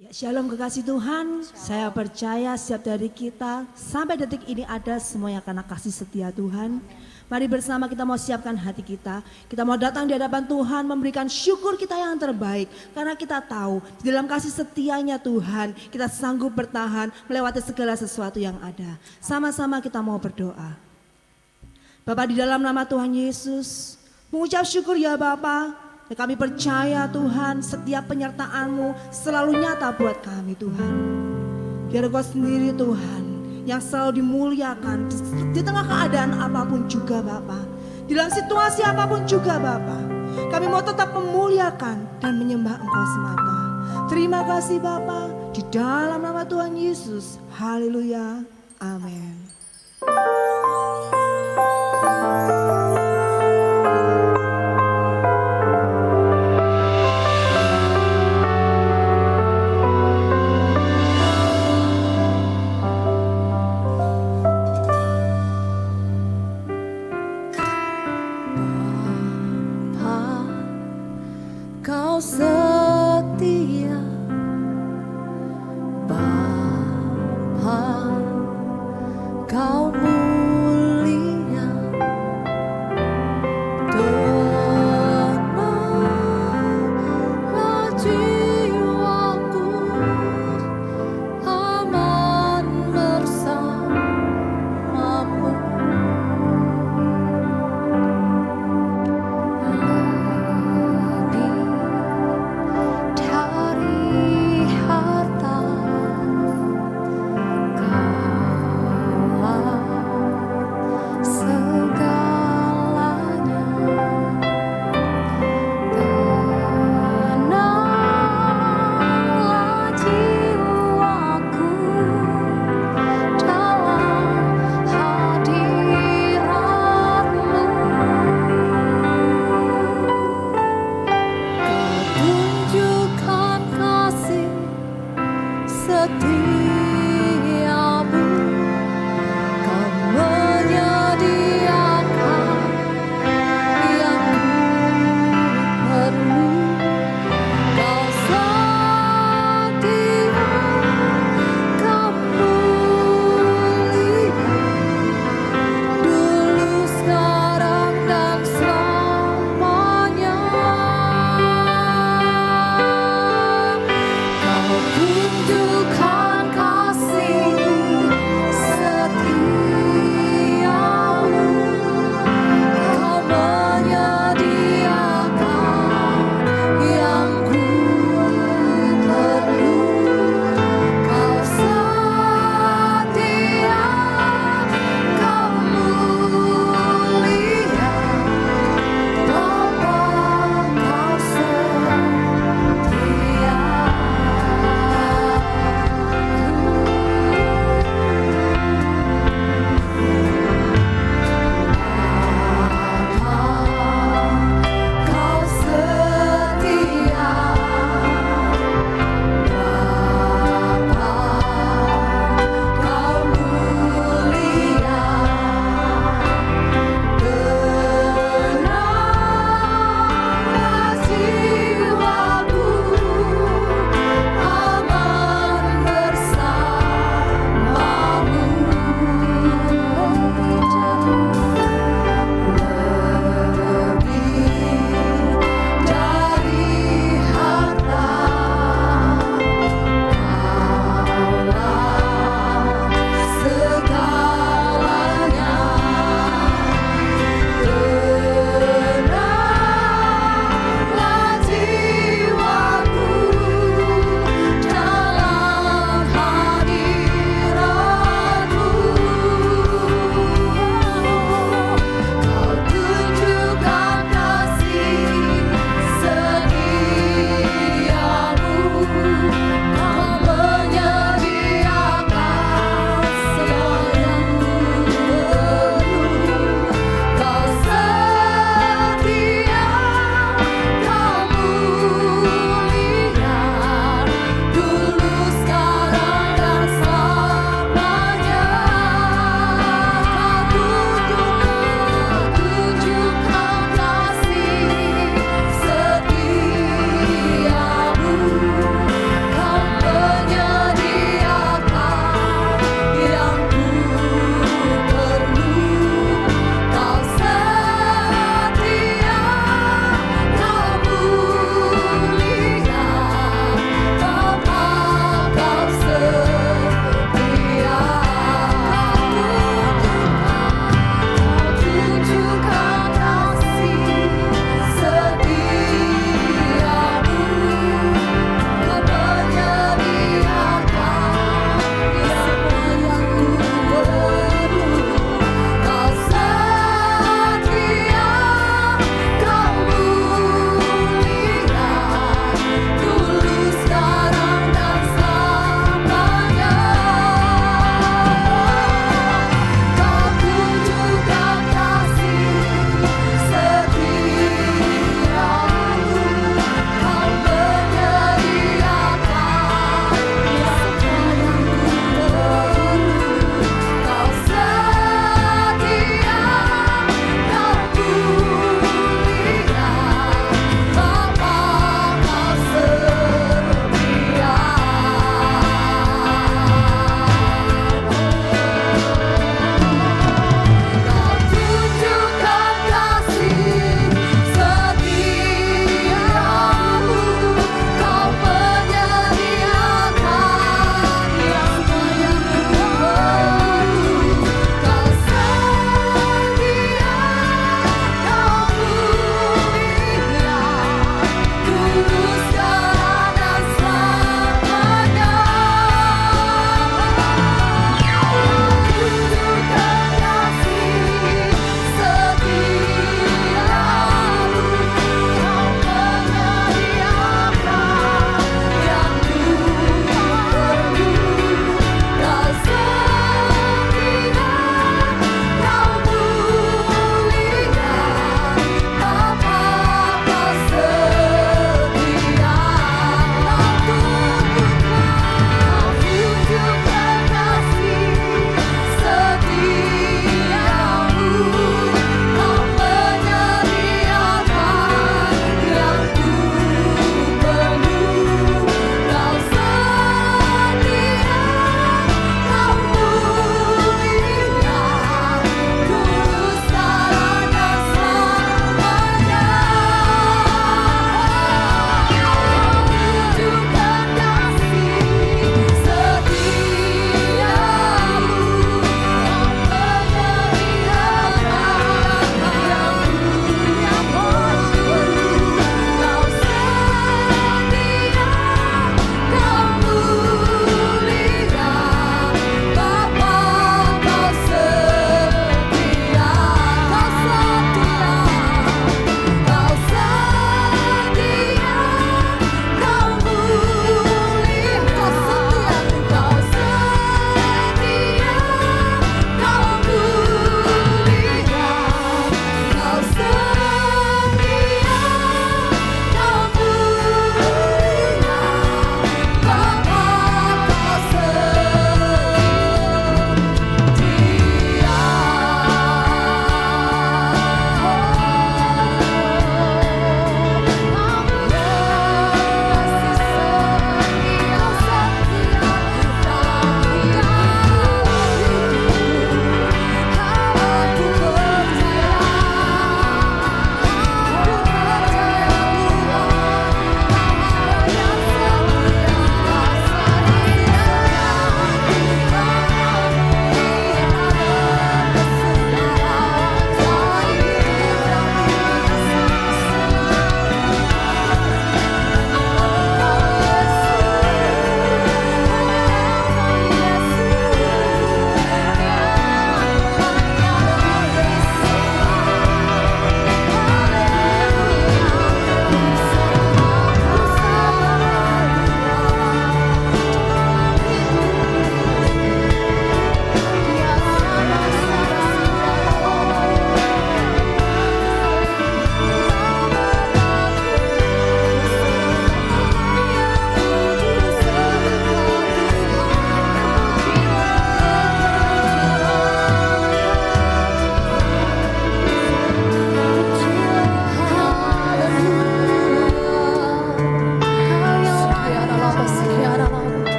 Ya, shalom kekasih Tuhan, saya percaya setiap dari kita sampai detik ini ada semuanya karena kasih setia Tuhan. Mari bersama kita mau siapkan hati kita mau datang di hadapan Tuhan memberikan syukur kita yang terbaik. Karena kita tahu di dalam kasih setianya Tuhan kita sanggup bertahan melewati segala sesuatu yang ada. Sama-sama kita mau berdoa. Bapa, di dalam nama Tuhan Yesus, mengucap syukur ya Bapa. Dan kami percaya Tuhan setiap penyertaan-Mu selalu nyata buat kami Tuhan. Biar Engkau sendiri Tuhan yang selalu dimuliakan di tengah keadaan apapun juga Bapa. Di dalam situasi apapun juga Bapa. Kami mau tetap memuliakan dan menyembah Engkau semata. Terima kasih Bapa, di dalam nama Tuhan Yesus. Haleluya. Amin. Kau setia Bapa, Kau mulia, tenanglah jiwaku, aman bersamamu.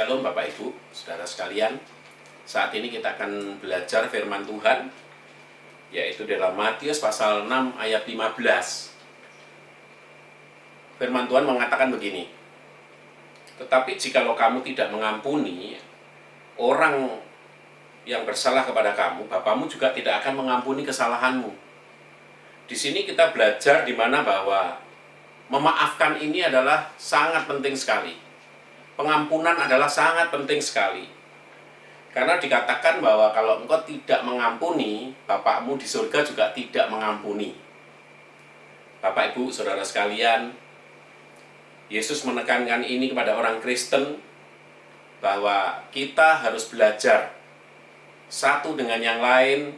Shalom Bapak Ibu, Saudara sekalian. Saat ini kita akan belajar firman Tuhan, yaitu dalam Matius pasal 6 ayat 15. Firman Tuhan mengatakan begini, tetapi jikalau kamu tidak mengampuni orang yang bersalah kepada kamu, Bapamu juga tidak akan mengampuni kesalahanmu. Di sini kita belajar di mana bahwa memaafkan ini adalah sangat penting sekali. Pengampunan adalah sangat penting sekali. Karena dikatakan bahwa kalau engkau tidak mengampuni, Bapakmu di surga juga tidak mengampuni. Bapak, Ibu, Saudara sekalian, Yesus menekankan ini kepada orang Kristen, bahwa kita harus belajar satu dengan yang lain,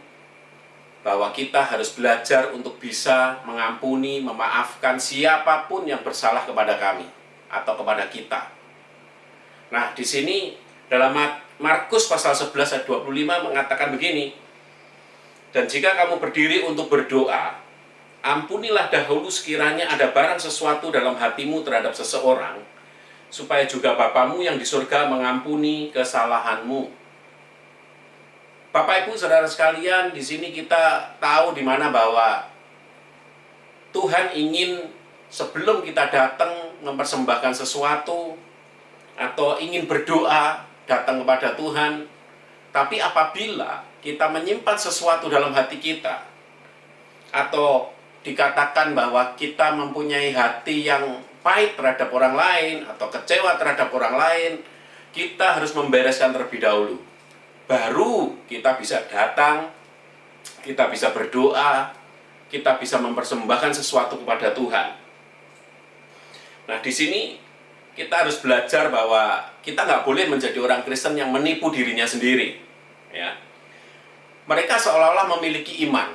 bahwa kita harus belajar untuk bisa mengampuni, memaafkan siapapun yang bersalah kepada kami atau kepada kita. Nah, di sini dalam Markus pasal 11 ayat 25 mengatakan begini, dan jika kamu berdiri untuk berdoa, ampunilah dahulu sekiranya ada barang sesuatu dalam hatimu terhadap seseorang, supaya juga Bapamu yang di surga mengampuni kesalahanmu. Bapak, Ibu, Saudara sekalian, di sini kita tahu di mana bahwa Tuhan ingin sebelum kita datang mempersembahkan sesuatu atau ingin berdoa datang kepada Tuhan, tapi apabila kita menyimpan sesuatu dalam hati kita, atau dikatakan bahwa kita mempunyai hati yang pahit terhadap orang lain atau kecewa terhadap orang lain, kita harus membereskan terlebih dahulu. Baru kita bisa datang, kita bisa berdoa, kita bisa mempersembahkan sesuatu kepada Tuhan. Nah, di sini kita harus belajar bahwa kita nggak boleh menjadi orang Kristen yang menipu dirinya sendiri. Ya. Mereka seolah-olah memiliki iman,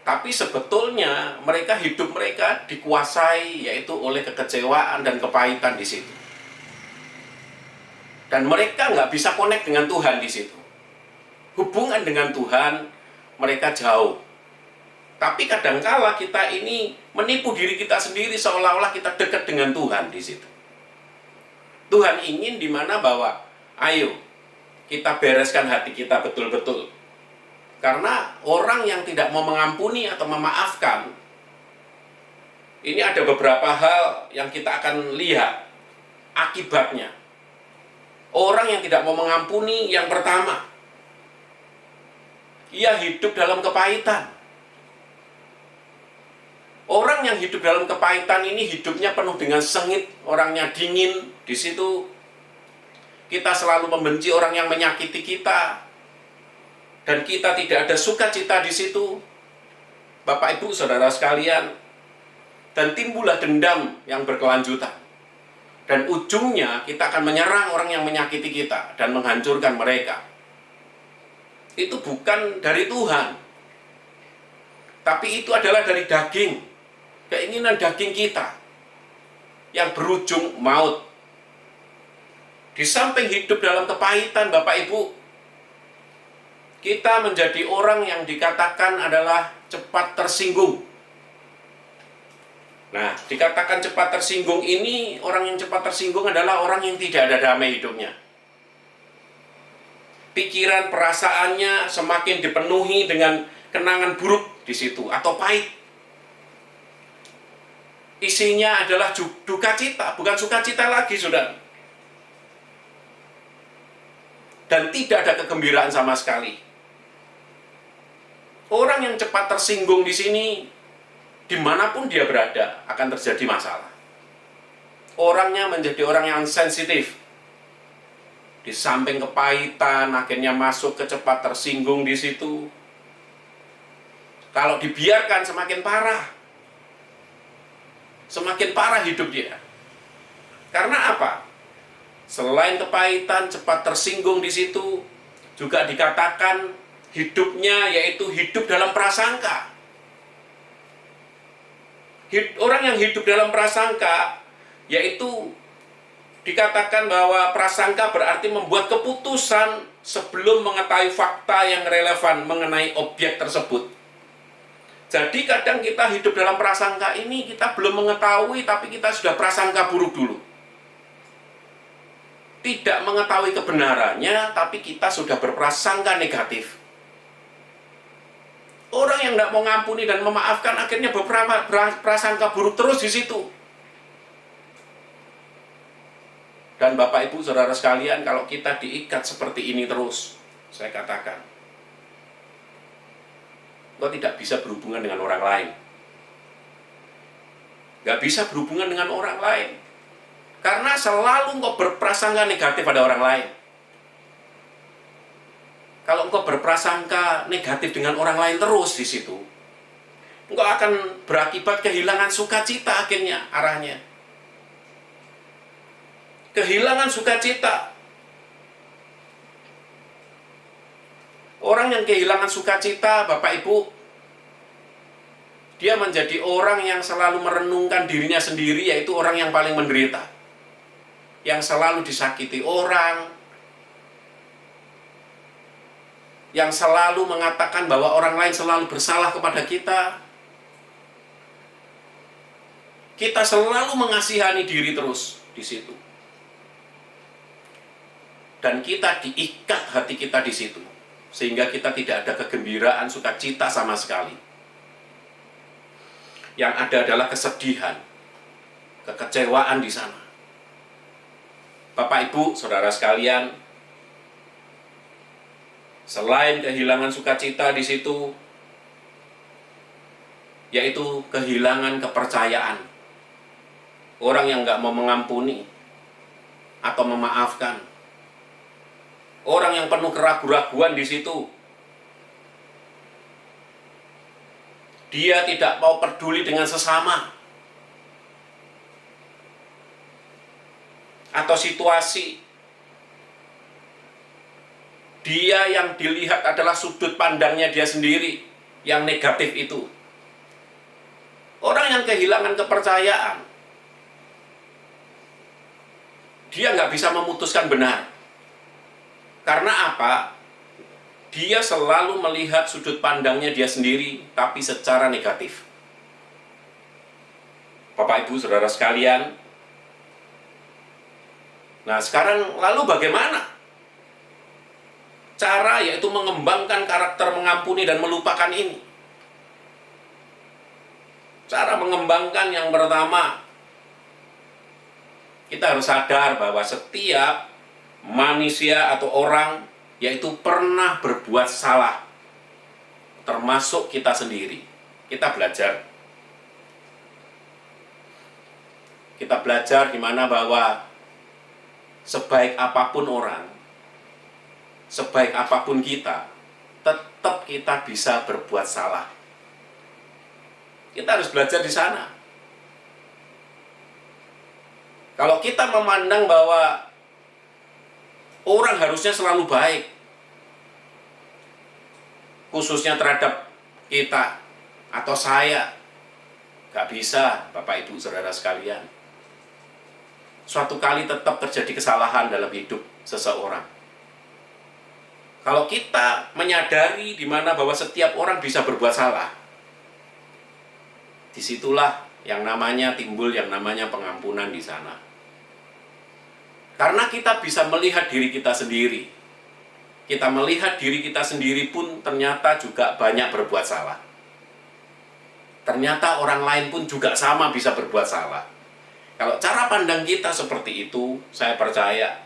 tapi sebetulnya hidup mereka dikuasai yaitu oleh kekecewaan dan kepahitan di situ. Dan mereka nggak bisa connect dengan Tuhan di situ. Hubungan dengan Tuhan mereka jauh. Tapi kadangkala kita ini menipu diri kita sendiri seolah-olah kita dekat dengan Tuhan di situ. Tuhan ingin di mana bahwa ayo kita bereskan hati kita betul-betul. Karena orang yang tidak mau mengampuni atau memaafkan, ini ada beberapa hal yang kita akan lihat akibatnya. Orang yang tidak mau mengampuni, yang pertama, ia hidup dalam kepahitan. Orang yang hidup dalam kepahitan ini hidupnya penuh dengan sengit, orangnya dingin. Di situ kita selalu membenci orang yang menyakiti kita, dan kita tidak ada sukacita di situ. Bapak, Ibu, Saudara sekalian, dan timbullah dendam yang berkelanjutan. Dan ujungnya kita akan menyerang orang yang menyakiti kita dan menghancurkan mereka. Itu bukan dari Tuhan, tapi itu adalah dari daging. Keinginan daging kita yang berujung maut. Di samping hidup dalam kepahitan, Bapak Ibu, kita menjadi orang yang dikatakan adalah cepat tersinggung. Nah, dikatakan cepat tersinggung ini, orang yang cepat tersinggung adalah orang yang tidak ada damai hidupnya. Pikiran, perasaannya semakin dipenuhi dengan kenangan buruk di situ atau pahit. Isinya adalah duka cita, bukan sukacita lagi, Saudara. Dan tidak ada kegembiraan sama sekali. Orang yang cepat tersinggung di sini, dimanapun dia berada, akan terjadi masalah. Orangnya menjadi orang yang sensitif. Di samping kepahitan, akhirnya masuk ke cepat tersinggung di situ. Kalau dibiarkan semakin parah. Semakin parah hidup dia. Karena apa? Selain kepahitan, cepat tersinggung di situ, juga dikatakan hidupnya yaitu hidup dalam prasangka. Orang yang hidup dalam prasangka, yaitu dikatakan bahwa prasangka berarti membuat keputusan sebelum mengetahui fakta yang relevan mengenai objek tersebut. Jadi kadang kita hidup dalam prasangka ini, kita belum mengetahui, tapi kita sudah prasangka buruk dulu. tidak mengetahui kebenarannya, tapi kita sudah berprasangka negatif. Orang yang tidak mau ngampuni dan memaafkan akhirnya beberapa prasangka buruk terus di situ. Dan Bapak Ibu Saudara sekalian, kalau kita diikat seperti ini terus, saya katakan, engkau tidak bisa berhubungan dengan orang lain. Gak bisa berhubungan dengan orang lain. Karena selalu engkau berprasangka negatif pada orang lain. Kalau engkau berprasangka negatif dengan orang lain terus di situ, engkau akan berakibat kehilangan sukacita akhirnya arahnya. Kehilangan sukacita. Orang yang kehilangan sukacita, Bapak Ibu, dia menjadi orang yang selalu merenungkan dirinya sendiri, yaitu orang yang paling menderita. Yang selalu disakiti orang, yang selalu mengatakan bahwa orang lain selalu bersalah kepada kita. Kita selalu mengasihani diri terus di situ. Dan kita diikat hati kita di situ, sehingga kita tidak ada kegembiraan, sukacita sama sekali. Yang ada adalah kesedihan, kekecewaan di sana. Bapak Ibu, Saudara sekalian, selain kehilangan sukacita di situ, yaitu kehilangan kepercayaan. Orang yang nggak mau mengampuni atau memaafkan. Orang yang penuh keraguan-raguan di situ. Dia tidak mau peduli dengan sesama. Atau situasi. Dia yang dilihat adalah sudut pandangnya dia sendiri, yang negatif itu. Orang yang kehilangan kepercayaan, dia nggak bisa memutuskan benar. Karena apa? Dia selalu melihat sudut pandangnya dia sendiri, tapi secara negatif. Bapak Ibu Saudara sekalian, nah sekarang lalu bagaimana? Cara yaitu mengembangkan karakter mengampuni dan melupakan ini. Cara mengembangkan yang pertama, kita harus sadar bahwa setiap manusia atau orang yaitu pernah berbuat salah, termasuk kita sendiri. Kita belajar di mana bahwa sebaik apapun orang, sebaik apapun kita, tetap kita bisa berbuat salah. Kita harus belajar di sana. Kalau kita memandang bahwa orang harusnya selalu baik, khususnya terhadap kita atau saya, gak bisa, Bapak Ibu Saudara sekalian. Suatu kali tetap terjadi kesalahan dalam hidup seseorang. Kalau kita menyadari di mana bahwa setiap orang bisa berbuat salah, disitulah yang namanya timbul yang namanya pengampunan di sana. Karena kita bisa melihat diri kita sendiri. Kita melihat diri kita sendiri pun ternyata juga banyak berbuat salah. Ternyata orang lain pun juga sama bisa berbuat salah. Kalau cara pandang kita seperti itu, saya percaya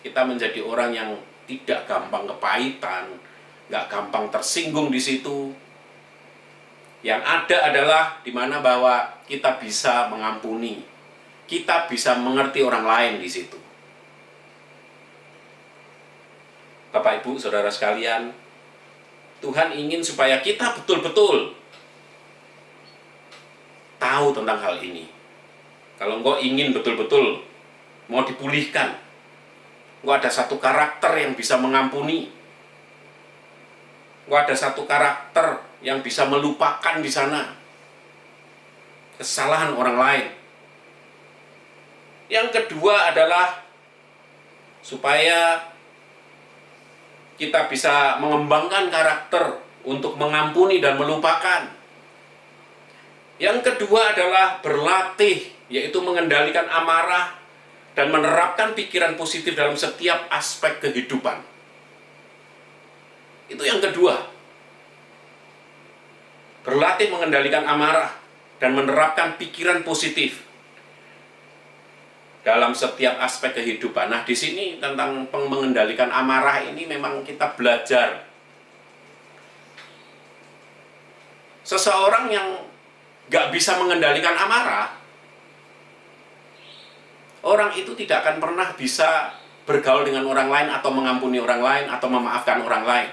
kita menjadi orang yang tidak gampang kepahitan, nggak gampang tersinggung di situ. Yang ada adalah di mana bahwa kita bisa mengampuni, kita bisa mengerti orang lain di situ. Bapak Ibu Saudara sekalian, Tuhan ingin supaya kita betul-betul tahu tentang hal ini. Kalau engkau ingin betul-betul mau dipulihkan, engkau ada satu karakter yang bisa mengampuni, engkau ada satu karakter yang bisa melupakan di sana kesalahan orang lain. Yang kedua adalah supaya kita bisa mengembangkan karakter untuk mengampuni dan melupakan. Yang kedua adalah berlatih, yaitu mengendalikan amarah dan menerapkan pikiran positif dalam setiap aspek kehidupan. Itu yang kedua. Berlatih mengendalikan amarah dan menerapkan pikiran positif dalam setiap aspek kehidupan. Nah, di sini tentang mengendalikan amarah ini memang kita belajar. Seseorang yang gak bisa mengendalikan amarah, orang itu tidak akan pernah bisa bergaul dengan orang lain atau mengampuni orang lain atau memaafkan orang lain.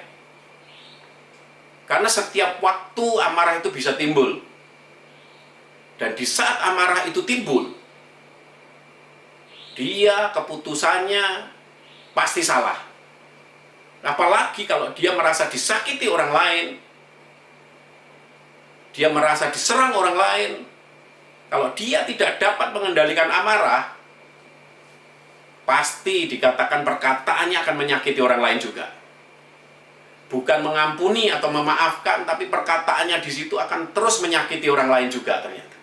Karena setiap waktu amarah itu bisa timbul. Dan di saat amarah itu timbul, dia keputusannya pasti salah. Apalagi kalau dia merasa disakiti orang lain, dia merasa diserang orang lain. Kalau dia tidak dapat mengendalikan amarah, pasti dikatakan perkataannya akan menyakiti orang lain juga. Bukan mengampuni atau memaafkan, tapi perkataannya di situ akan terus menyakiti orang lain juga ternyata.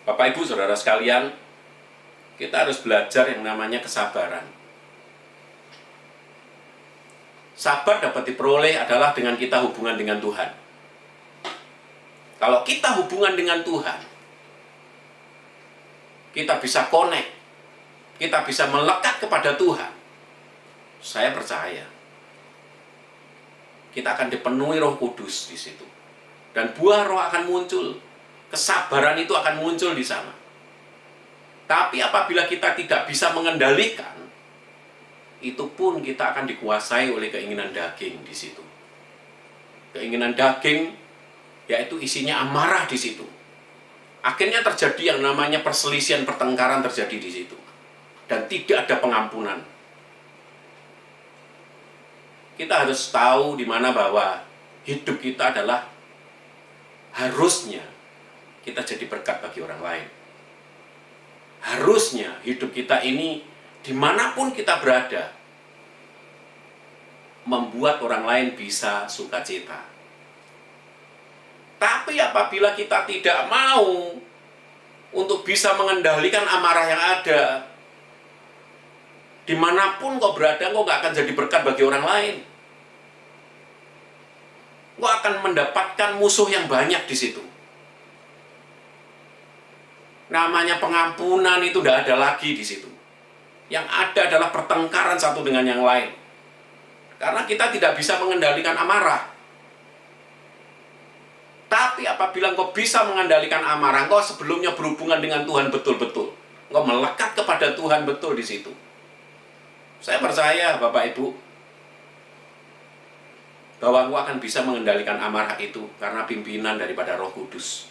Bapak Ibu Saudara sekalian, kita harus belajar yang namanya kesabaran. Sabar dapat diperoleh adalah dengan kita hubungan dengan Tuhan. Kalau kita hubungan dengan Tuhan, kita bisa connect, kita bisa melekat kepada Tuhan. Saya percaya kita akan dipenuhi Roh Kudus di situ, dan buah Roh akan muncul, kesabaran itu akan muncul di sana. Tapi apabila kita tidak bisa mengendalikan, itu pun kita akan dikuasai oleh keinginan daging di situ. Keinginan daging yaitu isinya amarah di situ. Akhirnya terjadi yang namanya perselisihan, pertengkaran terjadi di situ, dan tidak ada pengampunan. Kita harus tahu di mana bahwa hidup kita adalah harusnya kita jadi berkat bagi orang lain. Harusnya hidup kita ini dimanapun kita berada, membuat orang lain bisa sukacita. Tapi apabila kita tidak mau untuk bisa mengendalikan amarah yang ada, dimanapun kau berada, kau gak akan jadi berkat bagi orang lain. Kau akan mendapatkan musuh yang banyak di situ. Namanya pengampunan itu tidak ada lagi di situ. Yang ada adalah pertengkaran satu dengan yang lain. Karena kita tidak bisa mengendalikan amarah. Tapi apabila engkau bisa mengendalikan amarah, engkau sebelumnya berhubungan dengan Tuhan betul-betul. Engkau melekat kepada Tuhan betul di situ. Saya percaya Bapak Ibu, bahwa engkau akan bisa mengendalikan amarah itu karena pimpinan daripada Roh Kudus.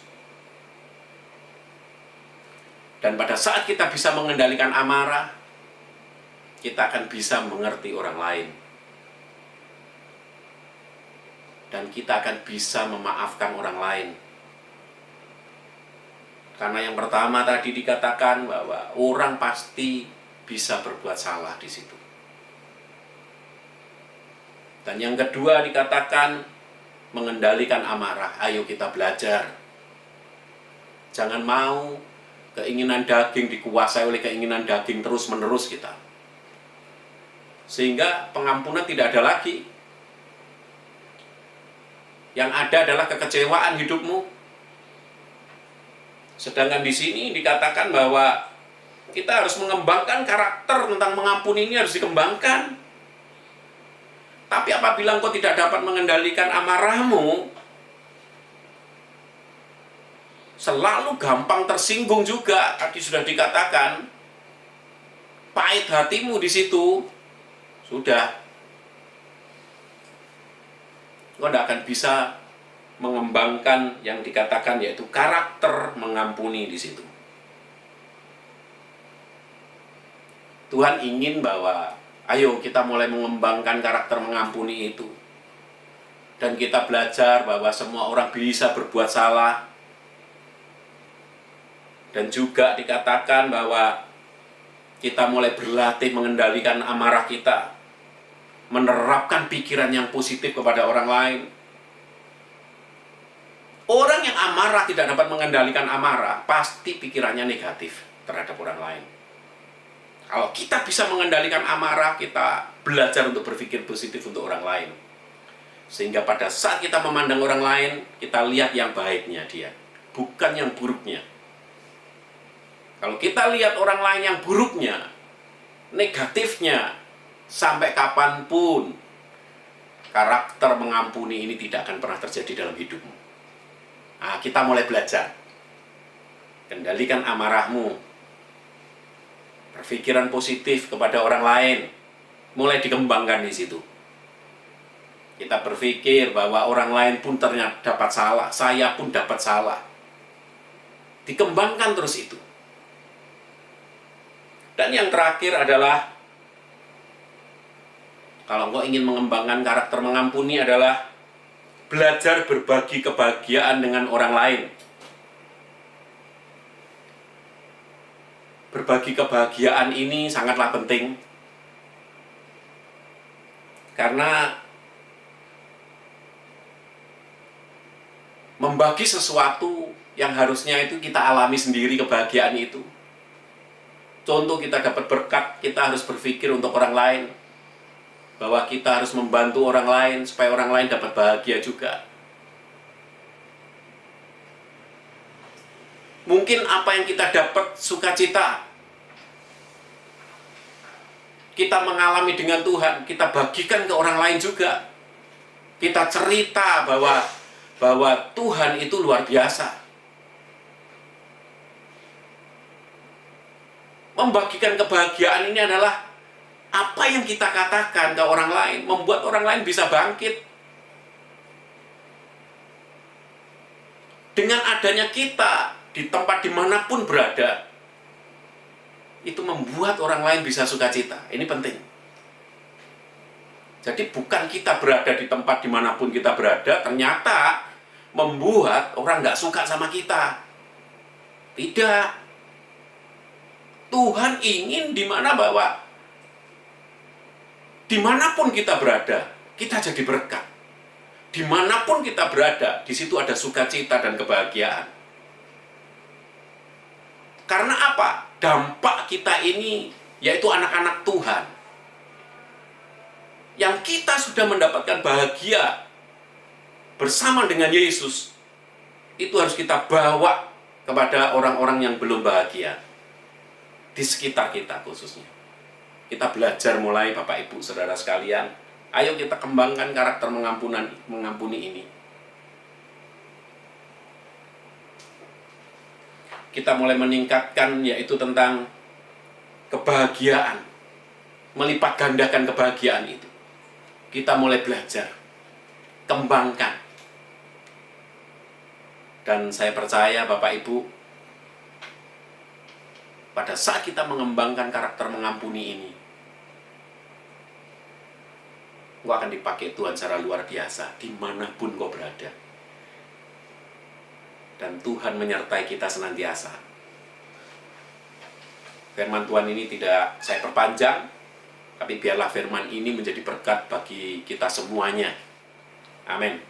Dan pada saat kita bisa mengendalikan amarah, kita akan bisa mengerti orang lain. Dan kita akan bisa memaafkan orang lain. Karena yang pertama tadi dikatakan bahwa orang pasti bisa berbuat salah di situ. Dan yang kedua dikatakan mengendalikan amarah. Ayo kita belajar. Jangan mau keinginan daging dikuasai oleh keinginan daging terus-menerus kita. Sehingga pengampunan tidak ada lagi. Yang ada adalah kekecewaan hidupmu. Sedangkan di sini dikatakan bahwa kita harus mengembangkan karakter tentang mengampuni ini harus dikembangkan. Tapi apabila engkau tidak dapat mengendalikan amarahmu, selalu gampang tersinggung juga. Tadi sudah dikatakan, pahit hatimu di situ, sudah. Engkau tidak akan bisa mengembangkan yang dikatakan yaitu karakter mengampuni di situ. Tuhan ingin bahwa ayo kita mulai mengembangkan karakter mengampuni itu. Dan kita belajar bahwa semua orang bisa berbuat salah. Dan juga dikatakan bahwa kita mulai berlatih mengendalikan amarah kita. Menerapkan pikiran yang positif kepada orang lain. Orang yang amarah tidak dapat mengendalikan amarah, pasti pikirannya negatif terhadap orang lain. Kalau kita bisa mengendalikan amarah, kita belajar untuk berpikir positif untuk orang lain. Sehingga pada saat kita memandang orang lain, kita lihat yang baiknya dia, bukan yang buruknya. Kalau kita lihat orang lain yang buruknya, negatifnya, sampai kapanpun, karakter mengampuni ini tidak akan pernah terjadi dalam hidupmu. Nah, kita mulai belajar. Kendalikan amarahmu. Berpikiran positif kepada orang lain. Mulai dikembangkan di situ. Kita berpikir bahwa orang lain pun ternyata dapat salah. Saya pun dapat salah. Dikembangkan terus itu. Dan yang terakhir adalah, kalau engkau ingin mengembangkan karakter mengampuni adalah belajar berbagi kebahagiaan dengan orang lain. Berbagi kebahagiaan ini sangatlah penting. Karena membagi sesuatu yang harusnya itu kita alami sendiri kebahagiaan itu. Contoh, kita dapat berkat, kita harus berpikir untuk orang lain. Bahwa kita harus membantu orang lain supaya orang lain dapat bahagia juga. Mungkin apa yang kita dapat sukacita, kita mengalami dengan Tuhan, kita bagikan ke orang lain juga. Kita cerita bahwa Tuhan itu luar biasa. Membagikan kebahagiaan ini adalah apa yang kita katakan ke orang lain, membuat orang lain bisa bangkit. Dengan adanya kita di tempat dimanapun berada, itu membuat orang lain bisa sukacita. Ini penting. Jadi bukan kita berada di tempat dimanapun kita berada, ternyata membuat orang nggak suka sama kita. Tidak. Tuhan ingin bahwa dimanapun kita berada, kita jadi berkat. Dimanapun kita berada, di situ ada sukacita dan kebahagiaan. Karena apa? Dampak kita ini, yaitu anak-anak Tuhan. Yang kita sudah mendapatkan bahagia bersama dengan Yesus, itu harus kita bawa kepada orang-orang yang belum bahagia. Di sekitar kita khususnya. Kita belajar mulai Bapak Ibu Saudara sekalian, ayo kita kembangkan karakter mengampuni ini. Kita mulai meningkatkan yaitu tentang kebahagiaan, melipat gandakan kebahagiaan itu. Kita mulai belajar, kembangkan. Dan saya percaya Bapak Ibu, pada saat kita mengembangkan karakter mengampuni ini, kau akan dipakai Tuhan secara luar biasa dimanapun kau berada. Dan Tuhan menyertai kita senantiasa. Firman Tuhan ini tidak saya perpanjang, tapi biarlah firman ini menjadi berkat bagi kita semuanya. Amin.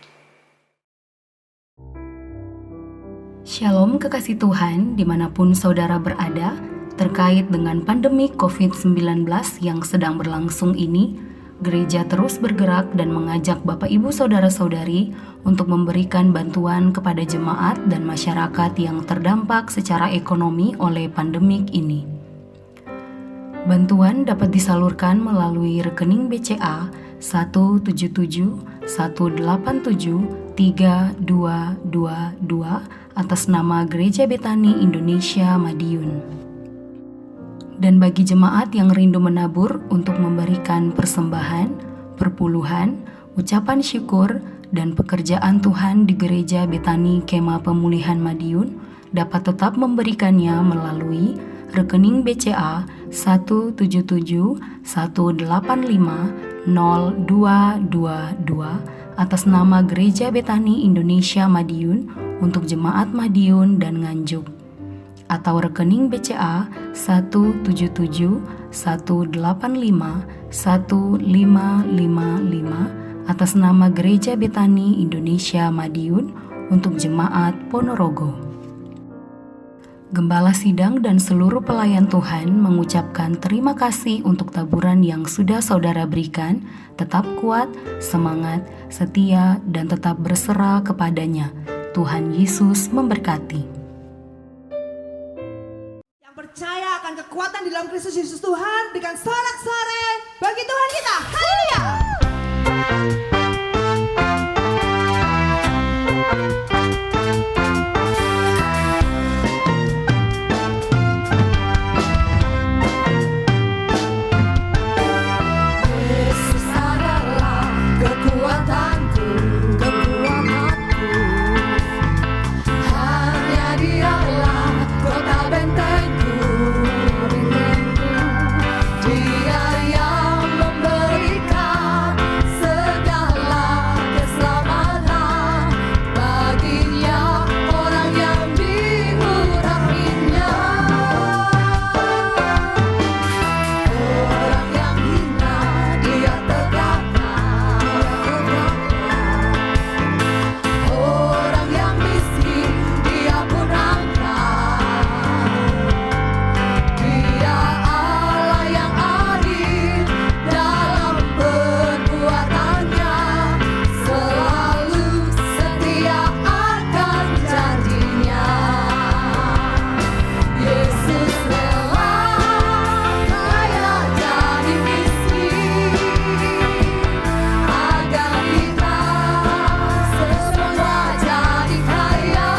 Shalom kekasih Tuhan dimanapun saudara berada. Terkait dengan pandemi COVID-19 yang sedang berlangsung ini, gereja terus bergerak dan mengajak Bapak Ibu Saudara-saudari untuk memberikan bantuan kepada jemaat dan masyarakat yang terdampak secara ekonomi oleh pandemik ini. Bantuan dapat disalurkan melalui rekening BCA 177-187-3222 atas nama Gereja Betani Indonesia Madiun. Dan bagi jemaat yang rindu menabur untuk memberikan persembahan, perpuluhan, ucapan syukur, dan pekerjaan Tuhan di Gereja Betani Kemah Pemulihan Madiun dapat tetap memberikannya melalui rekening BCA 177-185-0222 atas nama Gereja Betani Indonesia Madiun untuk jemaat Madiun dan Nganjuk, atau rekening BCA 177-185-1555 atas nama Gereja Betani Indonesia Madiun untuk jemaat Ponorogo. Gembala Sidang dan seluruh pelayan Tuhan mengucapkan terima kasih untuk taburan yang sudah saudara berikan. Tetap kuat, semangat, setia, dan tetap berserah kepadanya. Tuhan Yesus memberkati. Yang percaya akan kekuatan di dalam Kristus Yesus Tuhan, berikan sorak-sore bagi Tuhan kita. Haleluya! Yesus adalah kekuatanku, kekuatanku. Hanya Dialah kota bentengku, bentengku. Dia yang memberikan segala keselamatan baginya orang yang diurapinya. Orang yang hina Dia tegakkan, orang yang miskin Dia pun angkat. Dia Allah yang adil dalam perbuatannya, selalu setia akan janjinya. Yesus rela kaya jadi miskin, agar kita semua jadi kaya.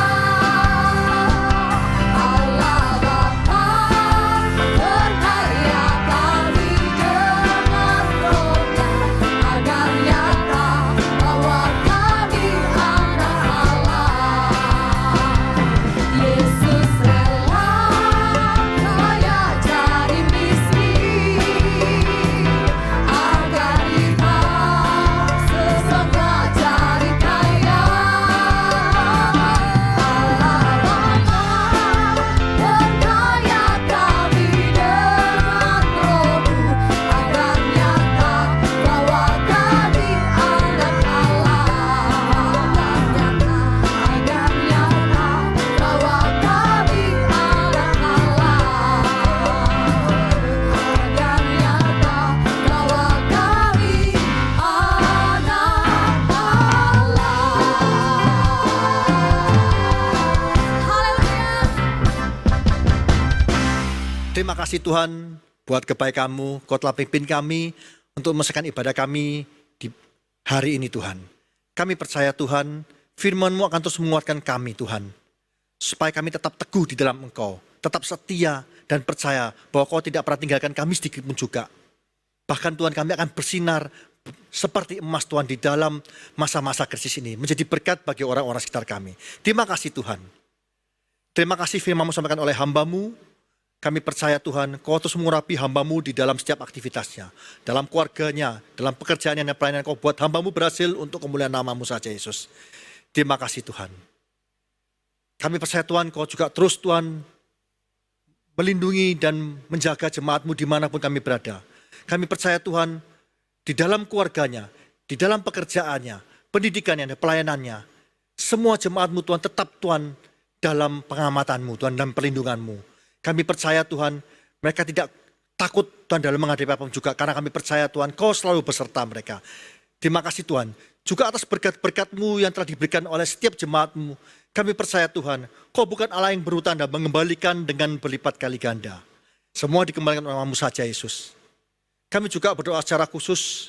Allah Bapa berkaya kami dengan Roh-Nya, agar nyata bahwa kami anak Allah. Yesus rela kaya jadi miskin, agar kita semua jadi kaya. Allah Bapa berkaya kami dengan Roh-Mu, agar nyata bahwa kami anak Allah. Agar nyata bahwa kami anak Allah. Agar nyata bahwa kami anak Allah. Haleluya. Terima kasih Tuhan buat kebaikan-Mu. Kau telah pimpin kami untuk menyelesaikan ibadah kami di hari ini Tuhan. Kami percaya Tuhan, firman-Mu akan terus menguatkan kami Tuhan. Supaya kami tetap teguh di dalam Engkau. Tetap setia dan percaya bahwa Kau tidak pernah tinggalkan kami sedikit pun juga. Bahkan Tuhan kami akan bersinar seperti emas Tuhan di dalam masa-masa krisis ini. Menjadi berkat bagi orang-orang sekitar kami. Terima kasih Tuhan. Terima kasih firman-Mu sampaikan oleh hamba-Mu. Kami percaya Tuhan, Kau terus mengurapi hamba-Mu di dalam setiap aktivitasnya. Dalam keluarganya, dalam pekerjaannya dan pelayanan Kau buat hamba-Mu berhasil untuk kemuliaan nama-Mu saja Yesus. Terima kasih Tuhan. Kami percaya Tuhan, Kau juga terus Tuhan melindungi dan menjaga jemaat-Mu dimanapun kami berada. Kami percaya Tuhan, di dalam keluarganya, di dalam pekerjaannya, pendidikannya dan pelayanannya, semua jemaat-Mu Tuhan tetap Tuhan dalam pengamatan-Mu Tuhan dan perlindungan-Mu. Kami percaya Tuhan, mereka tidak takut Tuhan dalam menghadapi apapun juga. Karena kami percaya Tuhan, Kau selalu beserta mereka. Terima kasih Tuhan. Juga atas berkat-berkat-Mu yang telah diberikan oleh setiap jemaat-Mu. Kami percaya Tuhan, Kau bukan Allah yang berhutang dan mengembalikan dengan berlipat kali ganda. Semua dikembalikan oleh nama-Mu saja Yesus. Kami juga berdoa secara khusus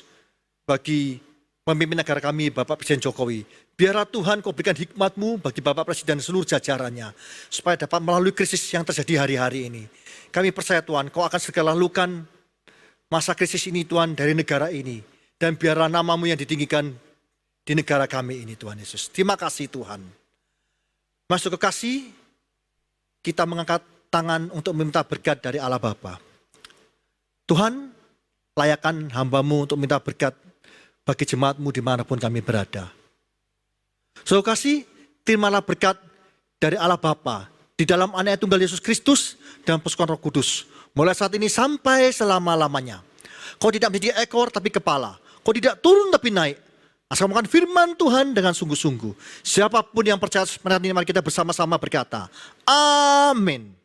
bagi pemimpin negara kami, Bapak Presiden Jokowi. Biarlah Tuhan Kau berikan hikmat-Mu bagi Bapak Presiden dan seluruh jajarannya, supaya dapat melalui krisis yang terjadi hari-hari ini. Kami percaya Tuhan, Kau akan segera lalukan masa krisis ini Tuhan dari negara ini. Dan biarlah nama-Mu yang ditinggikan di negara kami ini Tuhan Yesus. Terima kasih Tuhan. Masuk ke kasih, kita mengangkat tangan untuk meminta berkat dari Allah Bapa. Tuhan, layakan hamba-Mu untuk minta berkat bagi jemaat-Mu dimanapun kami berada. Saudara kasih, terimalah berkat dari Allah Bapa di dalam Anak Tunggal Yesus Kristus dan persekutuan Roh Kudus, mulai saat ini sampai selama-lamanya. Kau tidak menjadi ekor tapi kepala, Kau tidak turun tapi naik, Asal firman Tuhan dengan sungguh-sungguh. Siapapun yang percaya sebenarnya, mari kita bersama-sama berkata, amin.